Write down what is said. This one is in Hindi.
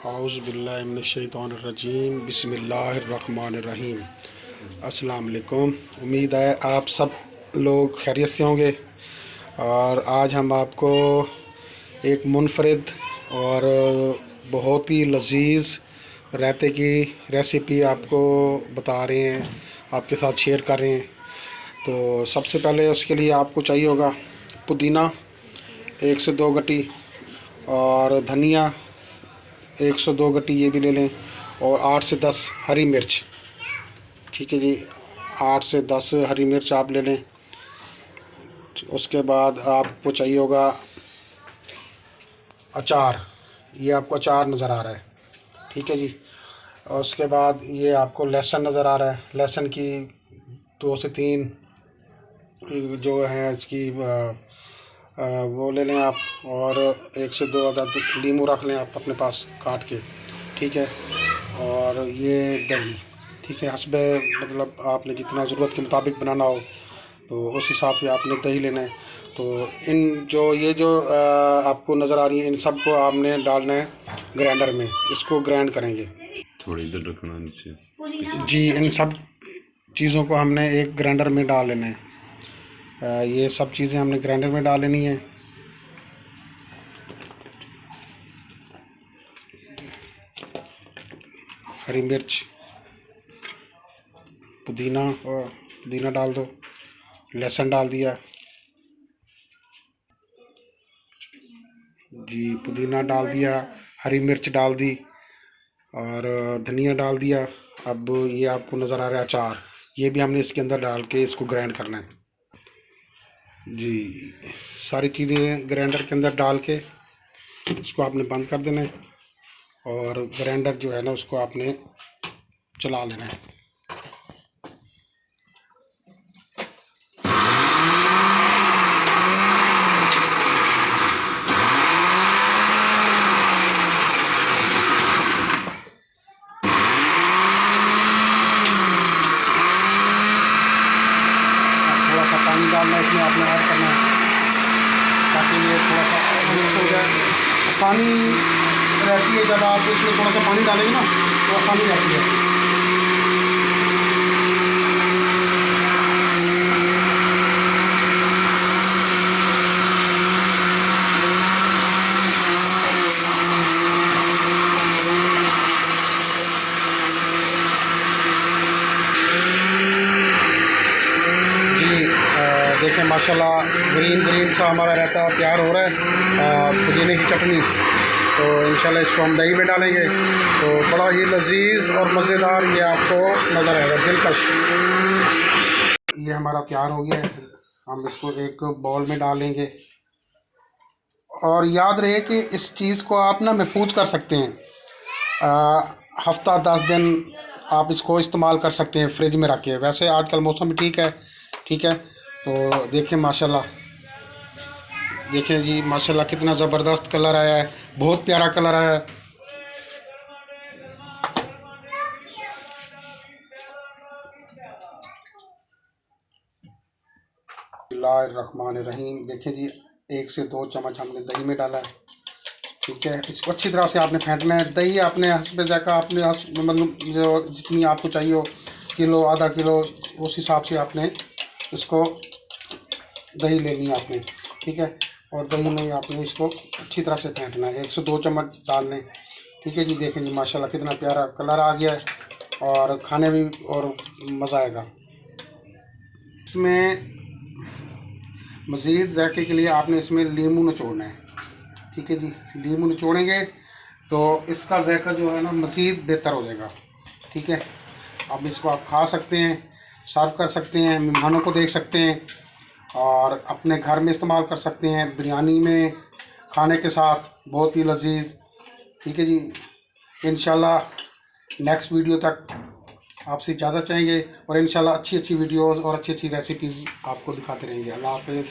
औज़ुबिल्लाहिमिनश्शैतानिर्रजीम बिस्मिल्लाहिर्रहमानिर्रहीम। अस्सलाम वालेकुम। उम्मीद है आप सब लोग खैरियत से होंगे। और आज हम आपको एक मुनफरिद और बहुत ही लजीज रायते की रेसिपी आपको बता रहे हैं, आपके साथ शेयर कर रहे हैं। तो सबसे पहले उसके लिए आपको चाहिए होगा पुदीना 1 से 2 गट्टी, और धनिया 1 से 2 गट्टी ये भी ले लें, और 8 से 10 हरी मिर्च। ठीक है जी, 8 से 10 हरी मिर्च आप ले लें। उसके बाद आपको चाहिए होगा अचार, ये आपको अचार नज़र आ रहा है। ठीक है जी। और उसके बाद ये आपको लहसुन नज़र आ रहा है, लहसुन की 2 से 3 जो है इसकी वो ले लें आप, और 1 से 2 अदद नींबू रख लें आप अपने पास काट के। ठीक है। और ये दही, ठीक है, हस्बे मतलब आपने जितना ज़रूरत के मुताबिक बनाना हो तो उस हिसाब से आपने दही लेना है। तो इन जो आपको नज़र आ रही है, इन सब को आपने डालना है ग्राइंडर में, इसको ग्राइंड करेंगे। थोड़ी देर रखना नीचे जी, इन सब चीज़ों को हमने एक ग्राइंडर में डाल लेना है। ये सब चीज़ें हमने ग्राइंडर में डाल लेनी है। हरी मिर्च, पुदीना, और पुदीना डाल दो, लहसुन डाल दिया जी, पुदीना डाल दिया, हरी मिर्च डाल दी, और धनिया डाल दिया। अब ये आपको नज़र आ रहा है अचार, ये भी हमने इसके अंदर डाल के इसको ग्राइंड करना है जी। सारी चीज़ें ग्राइंडर के अंदर डाल के इसको आपने बंद कर देना है, और ग्राइंडर जो है ना उसको आपने चला लेना है। थोड़ा सा पानी डालना है इसमें, आपने ऐड करना है ताकि ये थोड़ा सा मिक्स हो जाए। आसानी रहती है जब आप इसमें थोड़ा सा पानी डालेंगे ना, तो आसानी रहती है। देखें माशाल्लाह ग्रीन सा हमारा रायता तैयार हो रहा है, पुदीने की चटनी। तो इंशाल्लाह इसको हम दही में डालेंगे तो बड़ा ही लजीज और मज़ेदार ये आपको नज़र आएगा, दिलकश। ये हमारा तैयार हो गया है, हम इसको एक बाउल में डालेंगे। और याद रहे कि इस चीज़ को आप ना महफूज कर सकते हैं, हफ्ता 10 दिन आप इसको इस्तेमाल कर सकते हैं फ्रिज में रख के। वैसे आजकल मौसम भी ठीक है। ठीक है। तो देखें माशाल्लाह, देखें जी माशाल्लाह कितना ज़बरदस्त कलर आया है, बहुत प्यारा कलर आया है। बिस्मिल्लाहिर्रहमानिर्रहीम। देखें जी 1 से 2 चम्मच हमने दही में डाला है। ठीक है। इसको अच्छी तरह से आपने फेंटना है। दही अपने हस्बे ज़ायक़ा, आपने मतलब जो जितनी आपको चाहिए हो, किलो आधा किलो, उस हिसाब से आपने इसको दही लेनी है आपने। ठीक है। और दही में आपने इसको अच्छी तरह से फेंटना है, 1 से 2 चम्मच डाल लें। ठीक है जी। देखें जी माशाल्लाह कितना प्यारा कलर आ गया है, और खाने में और मज़ा आएगा। इसमें मज़ीद जायके के लिए आपने इसमें नींबू निचोड़ना है। ठीक है जी। नींबू निचोड़ेंगे तो इसका जायका जो है ना मज़ीद बेहतर हो जाएगा। ठीक है। अब इसको आप खा सकते हैं, सर्व कर सकते हैं, मेहमानों को देख सकते हैं, और अपने घर में इस्तेमाल कर सकते हैं बिरयानी में खाने के साथ, बहुत ही लजीज। ठीक है जी। इंशाल्लाह नेक्स्ट वीडियो तक आपसे इजाज़त चाहेंगे, और इंशाल्लाह अच्छी वीडियोस और अच्छी रेसिपीज़ आपको दिखाते रहेंगे। अल्लाह हाफ़िज़।